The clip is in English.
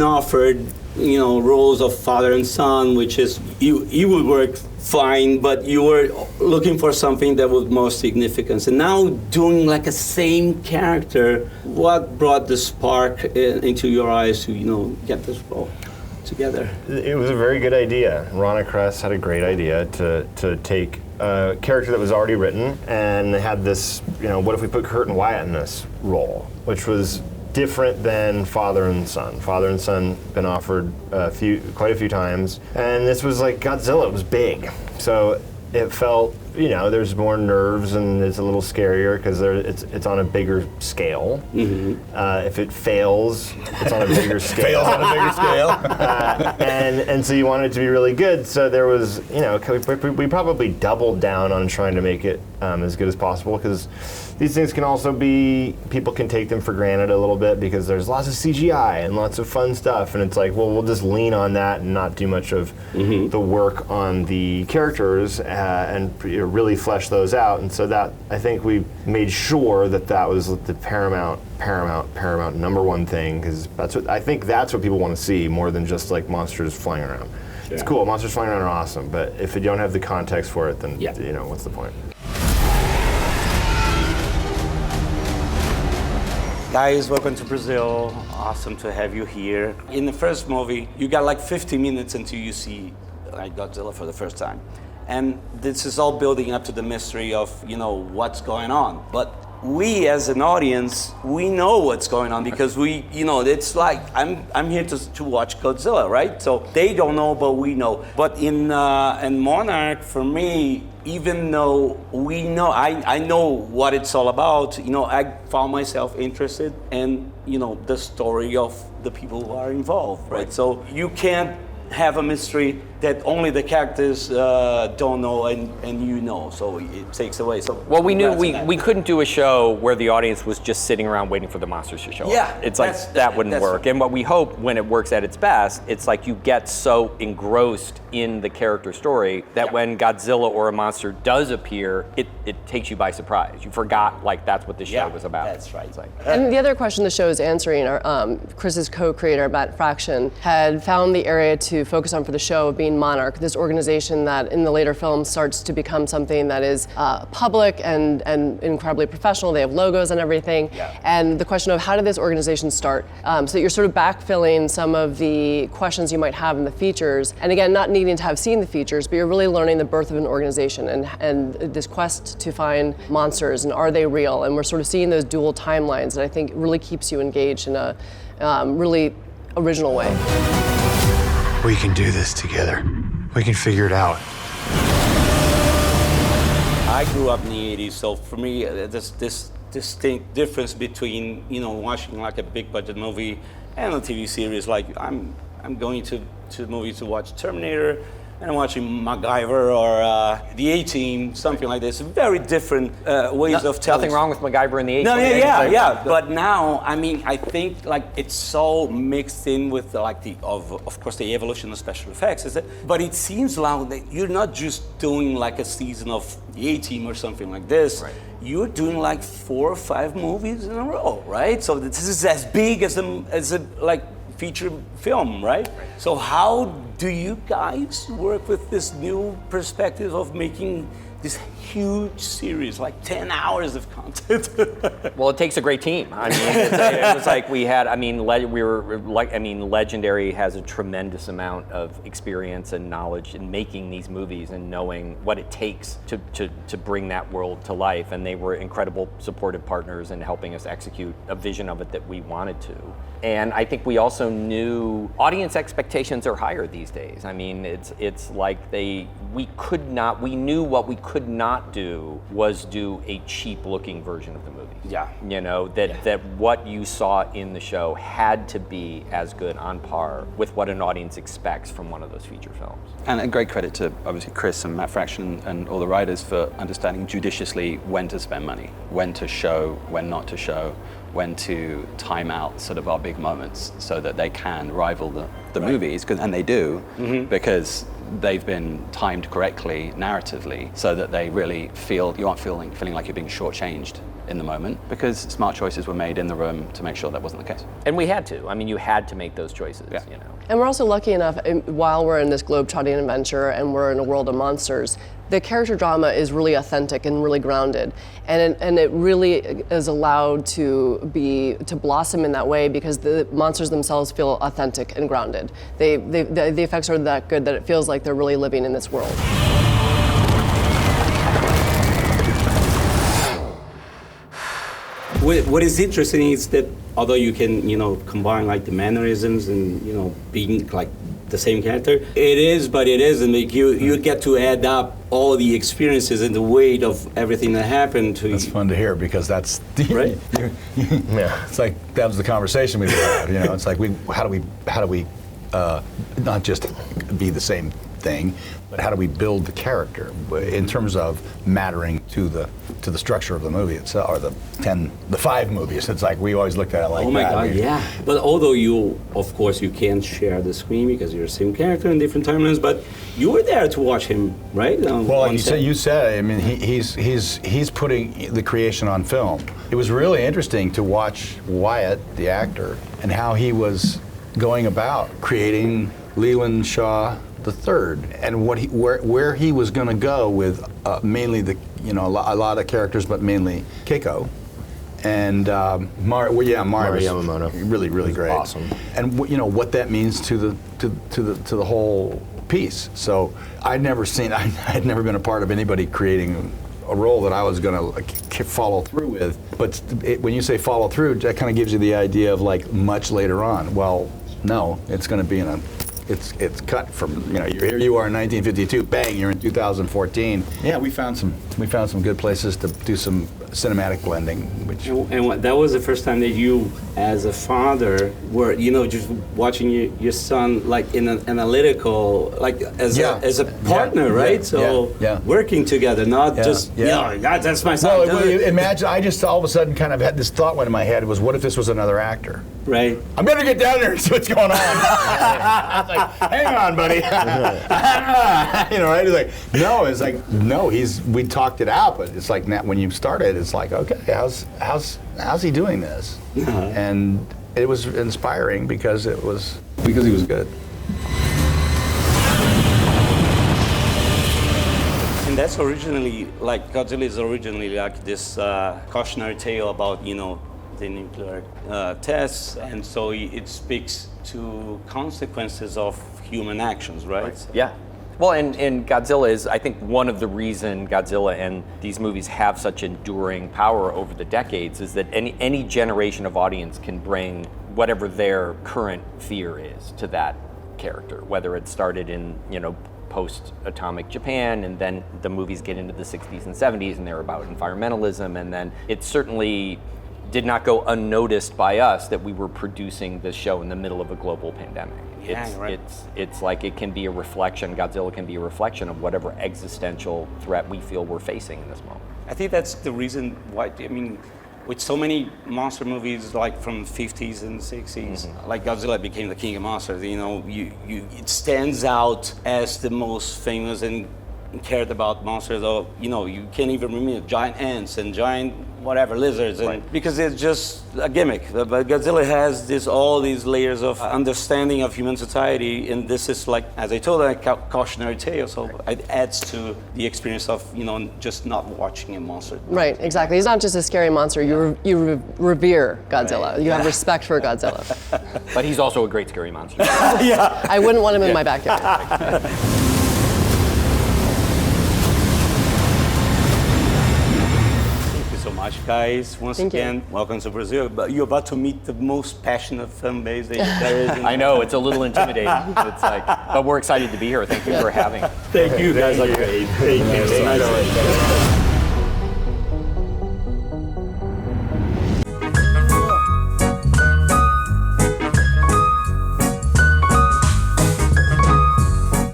been offered, roles of father and son, which is you would work fine, but you were looking for something that was more significant. And now doing like a same character, what brought the spark into your eyes to get this role together? It was a very good idea. Rana Kress had a great idea to take a character that was already written and had this, what if we put Kurt and Wyatt in this role, which was different than father and son. Father and son been offered quite a few times, and this was like Godzilla. It was big, so it felt there's more nerves and it's a little scarier because it's on a bigger scale. Mm-hmm. If it fails, it's on a bigger scale. Fails on a bigger scale. And so you want it to be really good. So there was we probably doubled down on trying to make it as good as possible, because these things can also be, people can take them for granted a little bit because there's lots of CGI and lots of fun stuff, and it's like, well, we'll just lean on that and not do much of the work on the characters and really flesh those out. And so that, I think we made sure that was the paramount number one thing, because I think that's what people want to see more than just like monsters flying around. Yeah. It's cool, monsters flying around are awesome, but if you don't have the context for it, then what's the point? Guys, welcome to Brazil. Awesome to have you here. In the first movie, you got like 50 minutes until you see like Godzilla for the first time. And this is all building up to the mystery of, what's going on. But we as an audience, we know what's going on because we, it's like, I'm here to watch Godzilla, right? So they don't know, but we know. But in Monarch, for me, even though we know, I know what it's all about, I found myself interested in, the story of the people who are involved, right? So you can't have a mystery that only the characters don't know and so it takes away. So well, we knew we couldn't do a show where the audience was just sitting around waiting for the monsters to show up. It's like that wouldn't work. And what we hope when it works at its best, it's like you get so engrossed in the character story that when Godzilla or a monster does appear, it takes you by surprise. You forgot like that's what the show was about. That's right. And the other question the show is answering, Chris's co-creator Matt Fraction had found the area to focus on for the show being Monarch, this organization that in the later films starts to become something that is public and incredibly professional. They have logos and everything. Yeah. And the question of how did this organization start? So that you're sort of backfilling some of the questions you might have in the features. And again, not needing to have seen the features, but you're really learning the birth of an organization and this quest to find monsters and are they real? And we're sort of seeing those dual timelines that I think really keeps you engaged in a really original way. We can do this together. We can figure it out. I grew up in the 80s, so for me, there's this distinct difference between, watching like a big budget movie and a TV series. Like I'm going to the movie to watch Terminator, and I'm watching MacGyver or the A-Team, something like this. Very different ways of telling. Nothing wrong with MacGyver and the A-Team. No, yeah. But now, I think like it's so mixed in with like of course the evolution of special effects, is it? But it seems like that you're not just doing like a season of the A-Team or something like this. Right. You're doing like 4 or 5 movies in a row, right? So this is as big as a like feature film, right? So how do you guys work with this new perspective of making this huge series, like 10 hours of content? Well, it takes a great team. It was like we had, Legendary has a tremendous amount of experience and knowledge in making these movies and knowing what it takes to bring that world to life. And they were incredible supportive partners in helping us execute a vision of it that we wanted to. And I think we also knew audience expectations are higher these days. It's like we knew what we could not do was do a cheap looking version of the movie. Yeah. That what you saw in the show had to be as good, on par with what an audience expects from one of those feature films. And a great credit to obviously Chris and Matt Fraction and all the writers for understanding judiciously when to spend money, when to show, when not to show, when to time out sort of our big moments so that they can rival the movies, and they do, because they've been timed correctly narratively so that they really feel, you aren't feeling like you're being shortchanged in the moment, because smart choices were made in the room to make sure that wasn't the case. And we had to. I mean, you had to make those choices, Yeah. you know. And we're also lucky enough, while we're in this globe-trotting adventure and we're in a world of monsters, the character drama is really authentic and really grounded, and it really is allowed to blossom in that way because the monsters themselves feel authentic and grounded. The effects are that good that it feels like they're really living in this world. What is interesting is that although you can, combine like the mannerisms and, being like the same character, it isn't. Like you get to add up all the experiences and the weight of everything that happened to you. That's fun to hear because that's Right. Yeah. It's like that was the conversation we had. It's like how do we not just be the same thing, but how do we build the character in terms of mattering to the structure of the movie itself, or the 5 movies. It's like we always looked at it like that. Oh my God, yeah. But although of course you can't share the screen because you're the same character in different timelines, but you were there to watch him, right? Well, like you said, I mean, he's putting the creation on film. It was really interesting to watch Wyatt, the actor, and how he was going about creating Leland Shaw the third, and where he was going to go with mainly a lot of characters, but mainly Keiko, and Mari Yamamoto, really great, awesome, and what that means to the whole piece. So I had never been a part of anybody creating a role that I was going to follow through with. But when you say follow through, that kind of gives you the idea of like much later on. Well, no, it's going to be it's cut from, here you are in 1952, bang, you're in 2014. Yeah, we found some good places to do some cinematic blending, which. And that was the first time that you, as a father, were just watching your son like in an analytical, like as a partner, right? Yeah. So Yeah. working together, not just that's my son. Well, imagine I just all of a sudden kind of had this thought went in my head was, what if this was another actor? Right. I'm gonna get down there and see what's going on. I was like, hang on, buddy. Right? He's like, no. It's like, no. We talked it out, but it's like when you started, it's like, okay, how's he doing this? And it was inspiring because he was good. And that's originally like Godzilla is originally like this cautionary tale about the nuclear tests, and so it speaks to consequences of human actions, right? Yeah. Well, and Godzilla is, I think, one of the reason Godzilla and these movies have such enduring power over the decades is that any generation of audience can bring whatever their current fear is to that character, whether it started in, post-atomic Japan, and then the movies get into the 60s and 70s, and they're about environmentalism, and then it certainly did not go unnoticed by us that we were producing this show in the middle of a global pandemic. It's like it can be a reflection, Godzilla can be a reflection of whatever existential threat we feel we're facing in this moment. I think that's the reason why, with so many monster movies like from the 50s and 60s, like Godzilla became the king of monsters, it stands out as the most famous and cared about monsters, or you can't even remember giant ants and giant whatever lizards, and because it's just a gimmick. But Godzilla has all these layers of understanding of human society, and this is like, as I told, a cautionary tale. So it adds to the experience of just not watching a monster. Right, exactly. He's not just a scary monster. You revere Godzilla. Right. You have respect for Godzilla. But he's also a great scary monster. Yeah. I wouldn't want him in my backyard. Guys, once again, welcome to Brazil. But you're about to meet the most passionate fan base there is. I know, it's a little intimidating. It's like, but we're excited to be here. Thank you for having us. Thank you guys. Thank you.